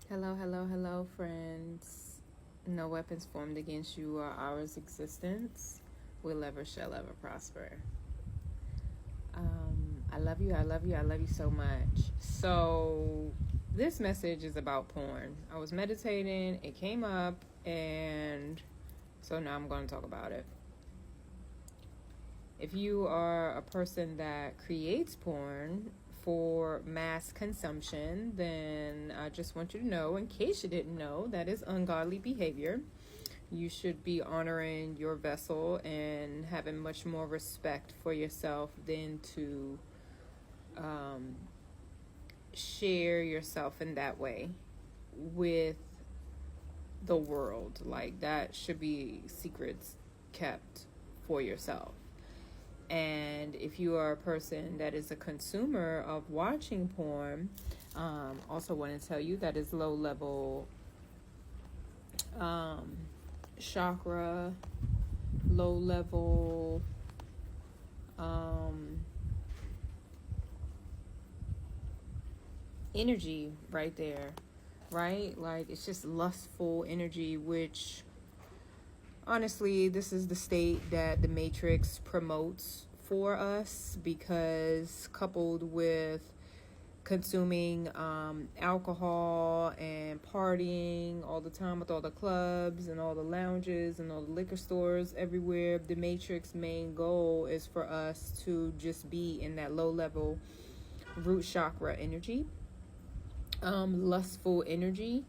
Hello, hello, hello, friends. No weapons formed against you or ours existence will ever, shall ever prosper. I love you, I love you, I love you so much. So, this message is about porn. I was meditating, it came up, and so now I'm going to talk about it. If you are a person that creates porn for mass consumption, then I just want you to know, in case you didn't know, that is ungodly behavior. You should be honoring your vessel and having much more respect for yourself than to share yourself in that way with the world. Like, that should be secrets kept for yourself. And if you are a person that is a consumer of watching porn, also want to tell you that is low level chakra, low level energy right there, right? Like, it's just lustful energy, which honestly, this is the state that the Matrix promotes for us, because coupled with consuming alcohol and partying all the time with all the clubs and all the lounges and all the liquor stores everywhere, the Matrix main goal is for us to just be in that low level root chakra energy, lustful energy.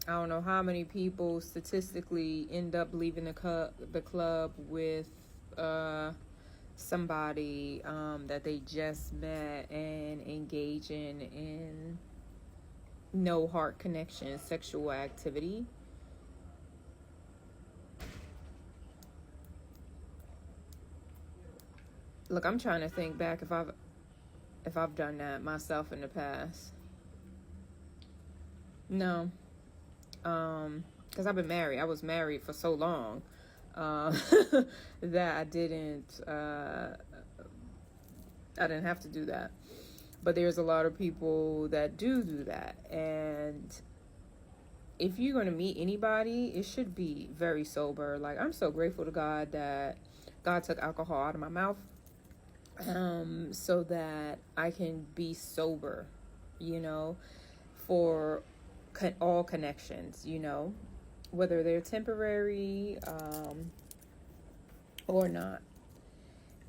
I don't know how many people statistically end up leaving the club with somebody that they just met and engaging in no heart connection sexual activity. Look, I'm trying to think back if I've done that myself in the past. No. Because I've been married. I was married for so long that I didn't have to do that. But there's a lot of people that do that. And if you're going to meet anybody, it should be very sober. Like, I'm so grateful to God that God took alcohol out of my mouth so that I can be sober, for all connections, whether they're temporary or not.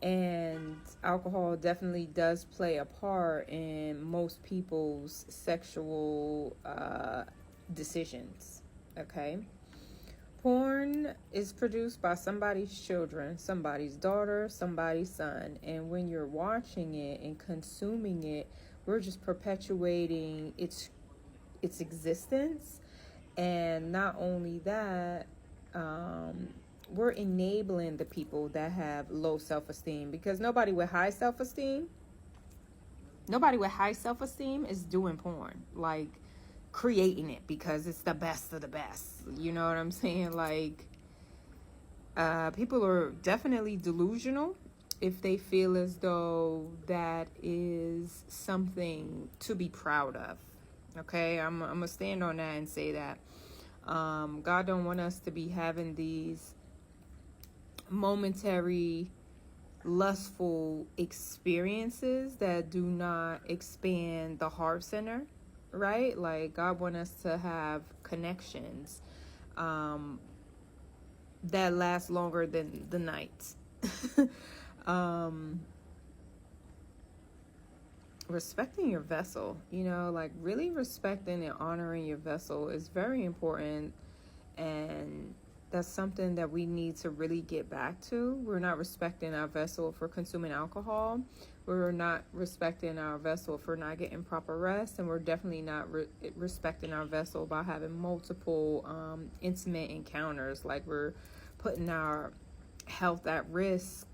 And alcohol definitely does play a part in most people's sexual decisions. Okay. Porn is produced by somebody's children, somebody's daughter, somebody's son. And when you're watching it and consuming it, we're just perpetuating its existence. And not only that, we're enabling the people that have low self-esteem, because nobody with high self-esteem is doing porn, like creating it because it's the best of the best. You know what I'm saying? Like, people are definitely delusional if they feel as though that is something to be proud of. Okay, I'm gonna stand on that and say that God don't want us to be having these momentary lustful experiences that do not expand the heart center, right? Like, God want us to have connections that last longer than the night. Respecting your vessel, like really respecting and honoring your vessel is very important. And that's something that we need to really get back to. We're not respecting our vessel for consuming alcohol. We're not respecting our vessel for not getting proper rest. And we're definitely not respecting our vessel by having multiple intimate encounters. Like, we're putting our health at risk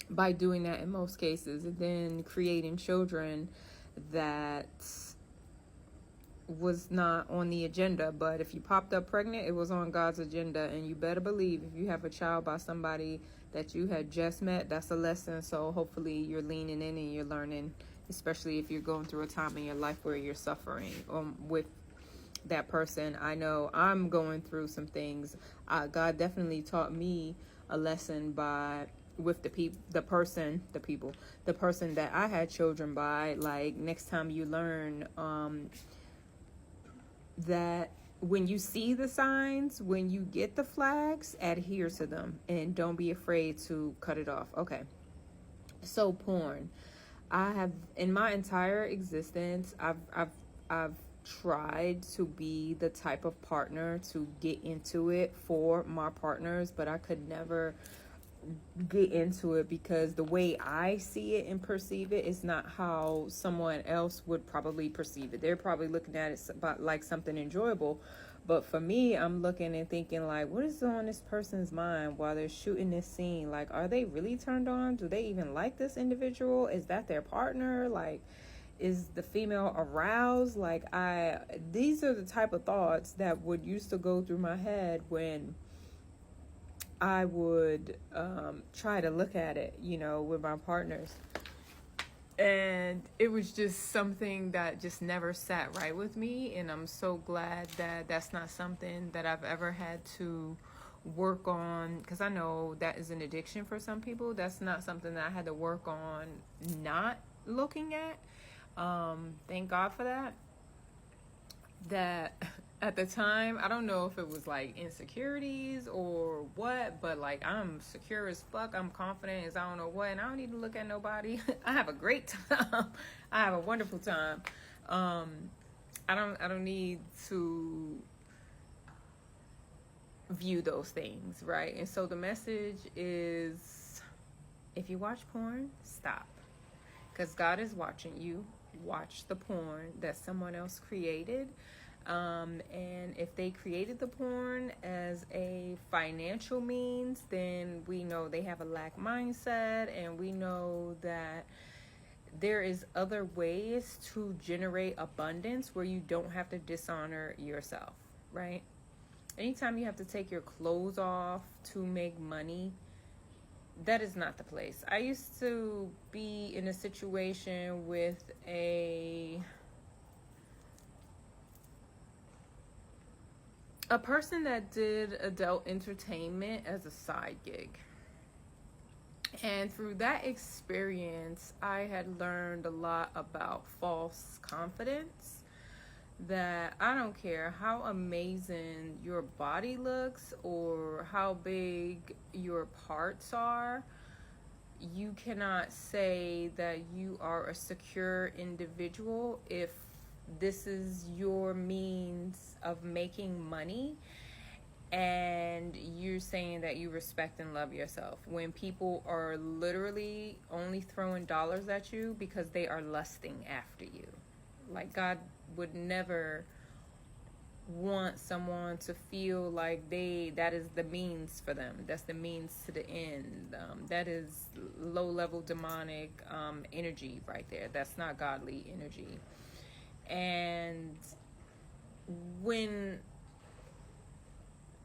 by doing that in most cases, and then creating children that was not on the agenda. But if you popped up pregnant, it was on God's agenda. And you better believe, if you have a child by somebody that you had just met, that's a lesson. So hopefully you're leaning in and you're learning especially if you're going through a time in your life where you're suffering with that person. I know I'm going through some things. God definitely taught me a lesson with the person that I had children by. Like, next time you learn that when you see the signs, when you get the flags, adhere to them and don't be afraid to cut it off. Okay. So porn. I have, in my entire existence, I've tried to be the type of partner to get into it for my partners, but I could never get into it because the way I see it and perceive it is not how someone else would probably perceive it. They're probably looking at it like something enjoyable, but for me, I'm looking and thinking, like, what is on this person's mind while they're shooting this scene? Like, are they really turned on? Do they even like this individual? Is that their partner? Like, is the female aroused? Like, these are the type of thoughts that would used to go through my head when I would try to look at it, with my partners. And it was just something that just never sat right with me. And I'm so glad that that's not something that I've ever had to work on, because I know that is an addiction for some people. That's not something that I had to work on not looking at. Thank God for that. That at the time, I don't know if it was like insecurities or what, but like, I'm secure as fuck. I'm confident as I don't know what, and I don't need to look at nobody. I have a great time. I have a wonderful time. I don't need to view those things, right? And so the message is, if you watch porn, stop, because God is watching you. Watch the porn that someone else created. And if they created the porn as a financial means, then we know they have a lack mindset, and we know that there is other ways to generate abundance where you don't have to dishonor yourself, right? Anytime you have to take your clothes off to make money, that is not the place. I used to be in a situation with a person that did adult entertainment as a side gig. And through that experience, I had learned a lot about false confidence. That I don't care how amazing your body looks or how big your parts are, you cannot say that you are a secure individual if this is your means of making money and you're saying that you respect and love yourself, when people are literally only throwing dollars at you because they are lusting after you. Like, God would never want someone to feel like that is the means for them. That's the means to the end. That is low-level demonic energy right there. That's not godly energy. And when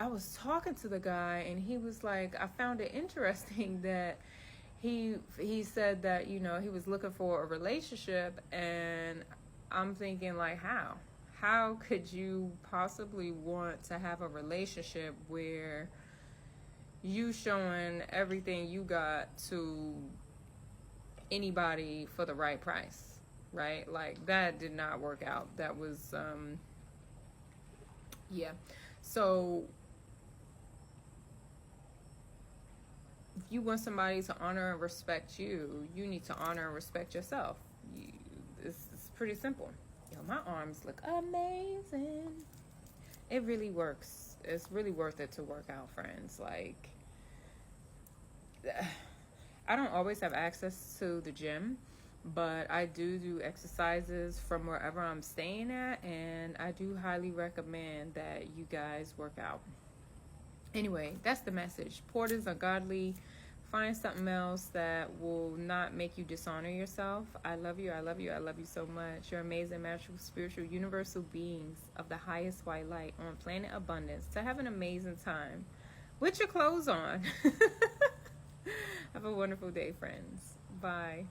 I was talking to the guy, and he was like, I found it interesting that he said that, he was looking for a relationship, and I'm thinking, like, how could you possibly want to have a relationship where you showing everything you got to anybody for the right price, right? Like, that did not work out. That was yeah. So if you want somebody to honor and respect you, you need to honor and respect yourself. It's pretty simple. My arms look amazing. It really works. It's really worth it to work out, friends. Like, I don't always have access to the gym, but I do exercises from wherever I'm staying at, and I do highly recommend that you guys work out. Anyway, that's the message. Is ungodly. Find something else that will not make you dishonor yourself. I love you. I love you. I love you so much. You're amazing, magical, spiritual, universal beings of the highest white light on planet abundance to have an amazing time with your clothes on. Have a wonderful day, friends. Bye.